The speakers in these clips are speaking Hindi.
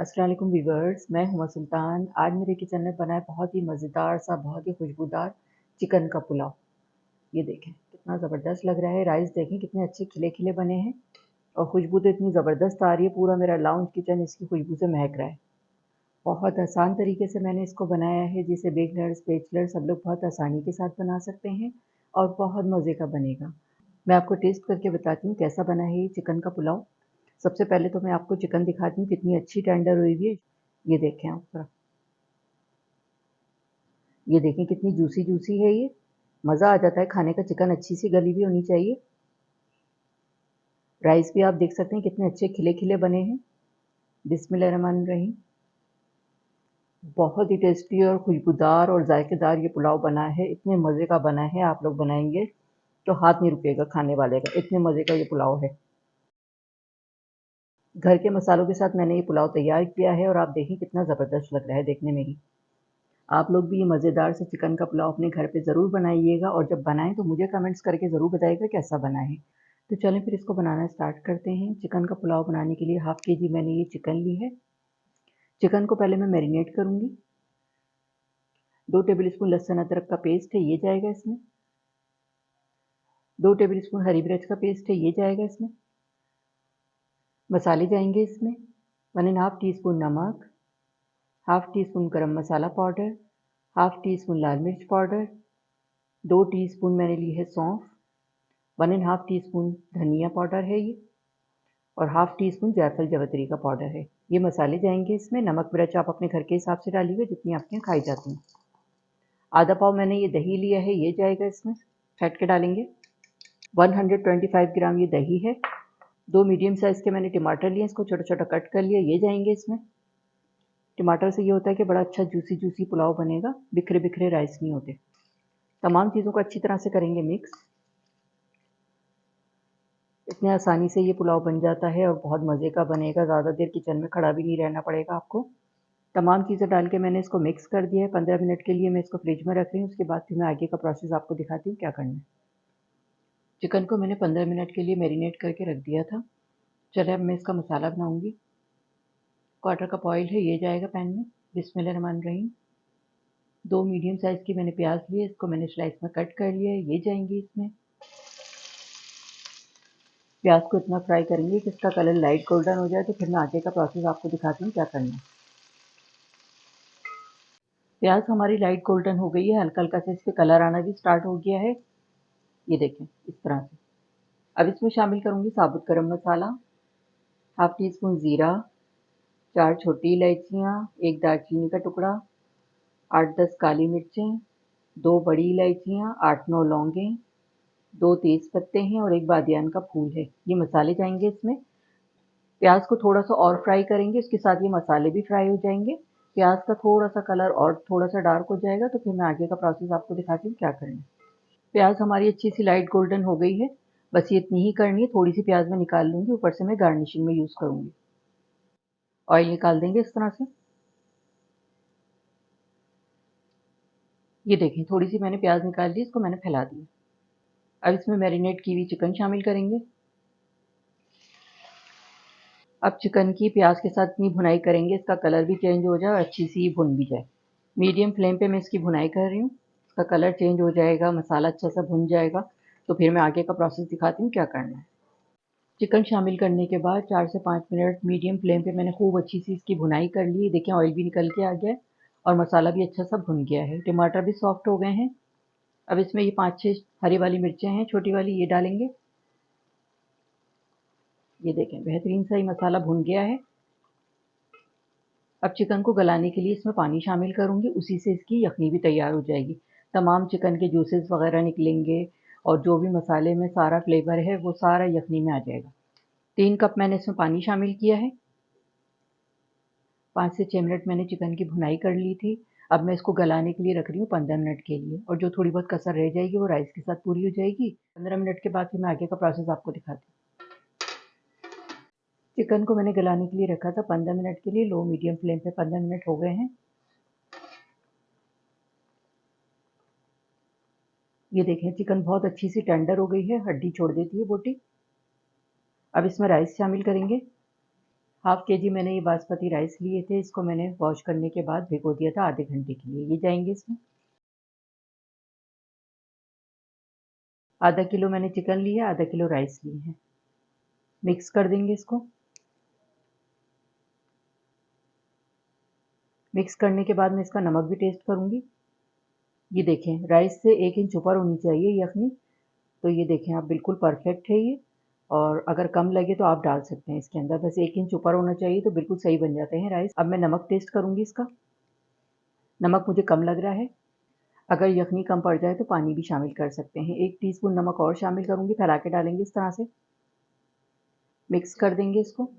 अस्सलाम वालेकुम व्यूअर्स, मैं हुमा सुल्तान। आज मेरे किचन में बना है बहुत ही मज़ेदार सा, बहुत ही खुशबूदार चिकन का पुलाव। ये देखें कितना ज़बरदस्त लग रहा है। राइस देखें कितने अच्छे खिले खिले बने हैं और खुशबू तो इतनी ज़बरदस्त आ रही है। पूरा मेरा लाउंज किचन इसकी खुशबू से महक रहा है। बहुत आसान तरीके से मैंने इसको बनाया है, जिसे बिगनर्स बैचलर सब लोग बहुत आसानी के साथ बना सकते हैं और बहुत मज़े का बनेगा। मैं आपको टेस्ट करके बताती हूँ कैसा बना है ये चिकन का पुलाव। सबसे पहले तो मैं आपको चिकन दिखाती हूँ कितनी अच्छी टेंडर हुई हुई है। ये देखें आप ज़रा, ये देखें कितनी जूसी जूसी है ये। मज़ा आ जाता है खाने का। चिकन अच्छी सी गली भी होनी चाहिए। राइस भी आप देख सकते हैं कितने अच्छे खिले खिले बने हैं। बिस्मिल्लाहिर्रहमानिर्रहीम। बहुत ही टेस्टी और खुशबूदार और जायकेदार ये पुलाव बना है। इतने मज़े का बना है, आप लोग बनाएंगे तो हाथ नहीं रुकेगा खाने वाले का। इतने मज़े का ये पुलाव है। घर के मसालों के साथ मैंने ये पुलाव तैयार किया है और आप देखें कितना ज़बरदस्त लग रहा है देखने में ही। आप लोग भी ये मज़ेदार से चिकन का पुलाव अपने घर पे ज़रूर बनाइएगा और जब बनाएं तो मुझे कमेंट्स करके ज़रूर बताइएगा कैसा बना है। तो चलें फिर इसको बनाना स्टार्ट करते हैं। चिकन का पुलाव बनाने के लिए हाफ़ केजी मैंने ये चिकन ली है। चिकन को पहले मैं मैरिनेट करूँगी। 2 टेबलस्पून लहसुन अदरक का पेस्ट है, ये जाएगा इसमें। 2 टेबलस्पून हरी मिर्च का पेस्ट है, ये जाएगा इसमें। मसाले जाएंगे इसमें 1½ टी स्पून नमक, हाफ़ टी स्पून गरम मसाला पाउडर, हाफ़ टी स्पून लाल मिर्च पाउडर, 2 टीस्पून मैंने ली है सौंफ, 1½ टी स्पून धनिया पाउडर है ये, और हाफ़ टी स्पून जायफल जावित्री का पाउडर है। ये मसाले जाएंगे इसमें। नमक मिर्च आप अपने घर के हिसाब से डालिएगा जितनी आपके यहाँ खाई जाती हैं। आधा पाव मैंने ये दही लिया है, ये जाएगा इसमें, फेंट के डालेंगे। 125 ग्राम ये दही है। 2 मीडियम साइज़ के मैंने टमाटर लिए, इसको छोटा छोटा कट कर लिया, ये जाएंगे इसमें। टमाटर से ये होता है कि बड़ा अच्छा जूसी जूसी पुलाव बनेगा, बिखरे बिखरे राइस नहीं होते। तमाम चीज़ों को अच्छी तरह से करेंगे मिक्स। इतने आसानी से ये पुलाव बन जाता है और बहुत मज़े का बनेगा। ज़्यादा देर किचन में खड़ा भी नहीं रहना पड़ेगा आपको। तमाम चीज़ें डाल के मैंने इसको मिक्स कर दिया है। 15 मिनट के लिए मैं इसको फ्रिज में रख रही हूँ। उसके बाद फिर मैं आगे का प्रोसेस आपको दिखाती हूँ क्या करना है। चिकन को मैंने 15 मिनट के लिए मैरिनेट करके रख दिया था। चले अब मैं इसका मसाला बनाऊँगी। 1/4 कप ऑयल है, ये जाएगा पैन में। बिस्मिल्लाहिर्रहमानिर्रहीम। 2 मीडियम साइज़ की मैंने प्याज लिए, इसको मैंने स्लाइस में कट कर लिया है, ये जाएंगी इसमें। प्याज को इतना फ्राई करेंगे कि इसका कलर लाइट गोल्डन हो जाए, तो फिर मैं आगे का प्रोसेस आपको दिखाती हूँ क्या करना है। प्याज हमारी लाइट गोल्डन हो गई है, हल्का हल्का से इस पे कलर आना भी स्टार्ट हो गया है। ये देखें इस तरह से। अब इसमें शामिल करूँगी साबुत गरम मसाला, हाफ़ टी स्पून ज़ीरा, 4 छोटी इलायचियाँ, 1 दालचीनी का टुकड़ा, 8-10 काली मिर्चें, 2 बड़ी इलायचियाँ, 8-9 लौंगें, 2 तेज़ पत्ते हैं और 1 बादियान का फूल है। ये मसाले जाएंगे इसमें। प्याज को थोड़ा सा और फ्राई करेंगे, उसके साथ ये मसाले भी फ्राई हो जाएंगे। प्याज का थोड़ा सा कलर और थोड़ा सा डार्क हो जाएगा, तो फिर मैं आगे का प्रोसेस आपको दिखाती हूँ क्या करना है। प्याज हमारी अच्छी सी लाइट गोल्डन हो गई है। बस ये इतनी ही करनी है। थोड़ी सी प्याज मैं निकाल लूँगी, ऊपर से मैं गार्निशिंग में यूज़ करूँगी। ऑयल निकाल देंगे इस तरह से। ये देखें थोड़ी सी मैंने प्याज निकाल ली, इसको मैंने फैला दिया। अब इसमें मैरिनेट की हुई चिकन शामिल करेंगे। अब चिकन की प्याज के साथ इतनी भुनाई करेंगे, इसका कलर भी चेंज हो जाए और अच्छी सी भुन भी जाए। मीडियम फ्लेम पे मैं इसकी भुनाई कर रही हूँ। इसका कलर चेंज हो जाएगा, मसाला अच्छा सा भुन जाएगा, तो फिर मैं आगे का प्रोसेस दिखाती हूँ क्या करना है। चिकन शामिल करने के बाद 4 से 5 मिनट मीडियम फ्लेम पे मैंने खूब अच्छी सी इसकी भुनाई कर ली। देखिए ऑयल भी निकल के आ गया है और मसाला भी अच्छा सा भुन गया है। टमाटर भी सॉफ्ट हो गए हैं। अब इसमें ये 5-6 हरी वाली मिर्चें हैं, छोटी वाली, ये डालेंगे। ये देखें बेहतरीन सा ही मसाला भुन गया है। अब चिकन को गलाने के लिए इसमें पानी शामिल करूँगी, उसी से इसकी यखनी भी तैयार हो जाएगी। तमाम चिकन के जूसेस वगैरह निकलेंगे और जो भी मसाले में सारा फ्लेवर है वो सारा यखनी में आ जाएगा। 3 कप मैंने इसमें पानी शामिल किया है। 5 से 6 मिनट मैंने चिकन की भुनाई कर ली थी। अब मैं इसको गलाने के लिए रख रही हूँ 15 मिनट के लिए, और जो थोड़ी बहुत कसर रह जाएगी वो राइस के साथ पूरी हो जाएगी। 15 मिनट के बाद फिर मैं आगे का प्रोसेस आपको दिखाती हूँ। चिकन को मैंने गलाने के लिए रखा था 15 मिनट के लिए, लो मीडियम फ्लेम पे 15 मिनट हो गए हैं। ये देखें चिकन बहुत अच्छी सी टेंडर हो गई है, हड्डी छोड़ देती है बोटी। अब इसमें राइस शामिल करेंगे। हाफ के जी मैंने ये बासमती राइस लिए थे, इसको मैंने वॉश करने के बाद भिगो दिया था आधे घंटे के लिए। ये जाएंगे इसमें। आधा किलो मैंने चिकन लिया, आधा किलो राइस लिए हैं। मिक्स कर देंगे इसको। मिक्स करने के बाद मैं इसका नमक भी टेस्ट करूंगी। ये देखें, राइस से 1 इंच ऊपर होनी चाहिए यखनी। तो ये देखें आप, बिल्कुल परफेक्ट है ये। और अगर कम लगे तो आप डाल सकते हैं इसके अंदर, बस 1 इंच ऊपर होना चाहिए तो बिल्कुल सही बन जाते हैं राइस। अब मैं नमक टेस्ट करूंगी इसका। नमक मुझे कम लग रहा है। अगर यखनी कम पड़ जाए तो पानी भी शामिल कर सकते हैं। 1 टीस्पून नमक और शामिल करूंगी, फैला के डालेंगे इस तरह से। मिक्स कर देंगे इसको।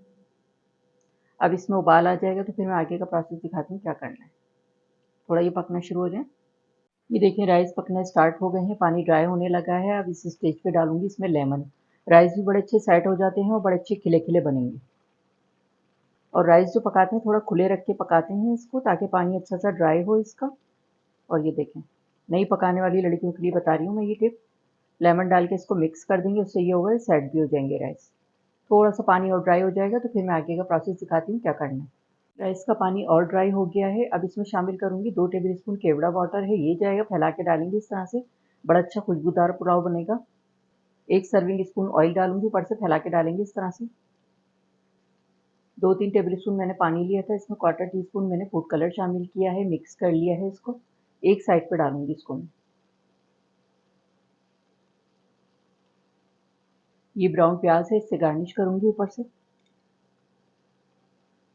अब इसमें उबाल आ जाएगा तो फिर मैं आगे का प्रोसेस दिखाती हूँ क्या करना है। थोड़ा ये पकना शुरू हो जाए। ये देखिए राइस पकना स्टार्ट हो गए हैं, पानी ड्राई होने लगा है। अब इस स्टेज पे डालूंगी इसमें लेमन। राइस भी बड़े अच्छे सेट हो जाते हैं और बड़े अच्छे खिले खिले बनेंगे। और राइस जो पकाते हैं थोड़ा खुले रख के पकाते हैं इसको, ताकि पानी अच्छा सा ड्राई हो इसका। और ये देखें, नई पकाने वाली लड़कियों के लिए बता रही हूँ मैं ये टिप। लेमन डाल के इसको मिक्स कर देंगे, उससे ये होगा सेट भी हो जाएंगे राइस। थोड़ा सा पानी और ड्राई हो जाएगा तो फिर मैं आगे का प्रोसेस दिखाती हूँ क्या करना है। राइस का पानी और ड्राई हो गया है। अब इसमें शामिल करूंगी 2 टेबल स्पून केवड़ा वाटर है, ये जाएगा। फैला के डालेंगे इस तरह से, बड़ा अच्छा खुशबूदार पुलाव बनेगा। 1 सर्विंग स्पून ऑयल डालूंगी ऊपर से, फैला के डालेंगे इस तरह से। 2-3 टेबल स्पून मैंने पानी लिया था, इसमें 1/4 टीस्पून मैंने फूड कलर शामिल किया है, मिक्स कर लिया है इसको। एक साइड पे डालूंगी इसको मैं। ये ब्राउन प्याज है, इससे गार्निश करूंगी ऊपर से।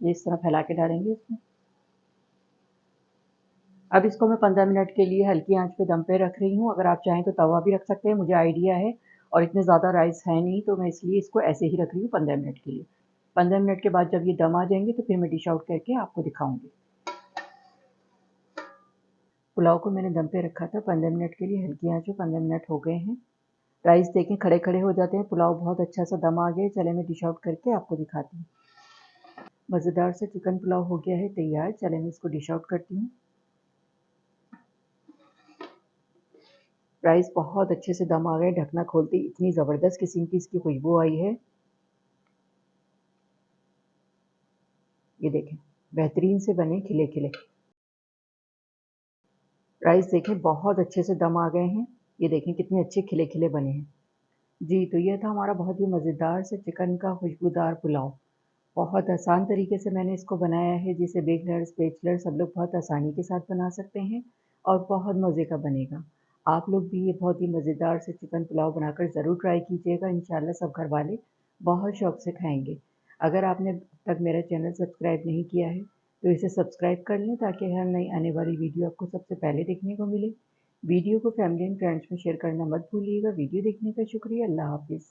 ये इस तरह फैला के डालेंगे इसमें। अब इसको मैं 15 मिनट के लिए हल्की आंच पे दम पे रख रही हूँ। अगर आप चाहें तो तवा भी रख सकते हैं, मुझे आइडिया है और इतने ज़्यादा राइस है नहीं तो मैं इसलिए इसको ऐसे ही रख रही हूँ 15 मिनट के लिए। 15 मिनट के बाद जब ये दम आ जाएंगे तो फिर मैं डिश आउट करके आपको दिखाऊंगी। पुलाव को मैंने दम पे रखा था 15 मिनट के लिए, हल्की आंच पे। 15 मिनट हो गए हैं। राइस देखें खड़े खड़े हो जाते हैं, पुलाव बहुत अच्छा सा दम आ गया। चले मैं डिश आउट करके आपको दिखाती हूँ। मज़ेदार से चिकन पुलाव हो गया है तैयार। चले मैं इसको डिश आउट करती हूँ। राइस बहुत अच्छे से दम आ गए, ढकना खोलते ही इतनी ज़बरदस्त किस्म की इसकी खुशबू आई है। ये देखें, बेहतरीन से बने खिले खिले राइस। देखें बहुत अच्छे से दम आ गए हैं। ये देखें कितने अच्छे खिले खिले बने हैं। जी, तो ये था हमारा बहुत ही मज़ेदार से चिकन का खुशबूदार पुलाव। बहुत आसान तरीके से मैंने इसको बनाया है, जिसे बिगनर्स, बैचलर सब लोग बहुत आसानी के साथ बना सकते हैं और बहुत मज़े का बनेगा। आप लोग भी ये बहुत ही मज़ेदार से चिकन पुलाव बनाकर ज़रूर ट्राई कीजिएगा। इंशाल्लाह सब घर वाले बहुत शौक़ से खाएँगे। अगर आपने अब तक मेरा चैनल सब्सक्राइब नहीं किया है तो इसे सब्सक्राइब कर लें, ताकि हर नई आने वाली वीडियो आपको सबसे पहले देखने को मिले। वीडियो को फैमिली एंड फ्रेंड्स में शेयर करना मत भूलिएगा। वीडियो देखने का शुक्रिया। अल्लाह हाफ़िज़।